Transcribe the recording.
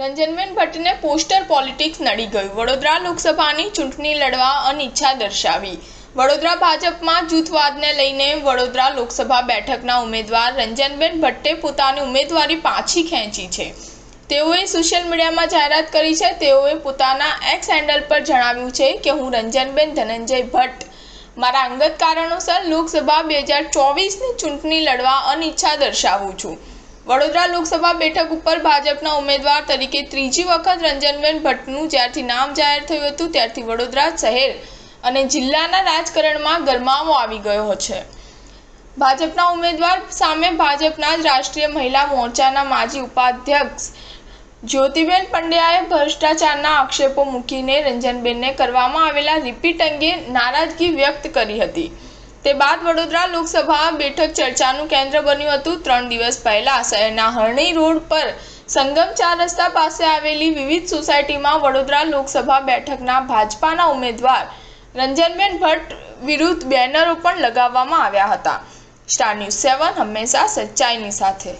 Ranjanben ભટ્ટને poster politics નડી ગયું। વડોદરા લોકસભાની ચૂંટણી લડવા અનિચ્છા દર્શાવી। વડોદરા ભાજપમાં જૂથવાદને લઈને વડોદરા લોકસભા બેઠકના ઉમેદવાર રંજનબેન ભટ્ટે પોતાની ઉમેદવારી પાછી ખેંચી છે। તેઓએ સોશિયલ મીડિયામાં જાહેરાત કરી છે। તેઓએ પોતાના એક્સ હેન્ડલ પર જણાવ્યું છે કે હું રંજનબેન ધનંજય ભટ્ટ મારા અંગત કારણોસર લોકસભા 2024ની ચૂંટણી લડવા અનિચ્છા દર્શાવું છું। વડોદરા લોકસભા બેઠક ઉપર ભાજપના ઉમેદવાર તરીકે ત્રીજી વખત રંજનબેન ભટ્ટનું જ્યારથી નામ જાહેર થયું હતું ત્યારથી વડોદરા શહેર અને જિલ્લાના રાજકારણમાં ગરમાવો આવી ગયો છે। ભાજપના ઉમેદવાર સામે ભાજપના જ રાષ્ટ્રીય મહિલા મોરચાના માજી ઉપાધ્યક્ષ જ્યોતિબેન પંડ્યાએ ભ્રષ્ટાચારના આક્ષેપો મૂકીને રંજનબેનને કરવામાં આવેલા રિપીટ અંગે નારાજગી વ્યક્ત કરી હતી। તે બાદ વડોદરા લોકસભા બેઠક ચર્ચાનું કેન્દ્ર બન્યું હતું। 3 દિવસ પહેલા શહેરના હરણી રોડ પર સંગમ 4 રસ્તા પાસે આવેલી વિવિધ સોસાયટીમાં વડોદરા લોકસભા બેઠકના ભાજપાના ઉમેદવાર રંજનબેન ભટ્ટ વિરુદ્ધ બેનરો પણ લગાવવામાં આવ્યા હતા। સ્ટાર ન્યૂઝ 7 હંમેશા સચ્ચાઈની સાથે।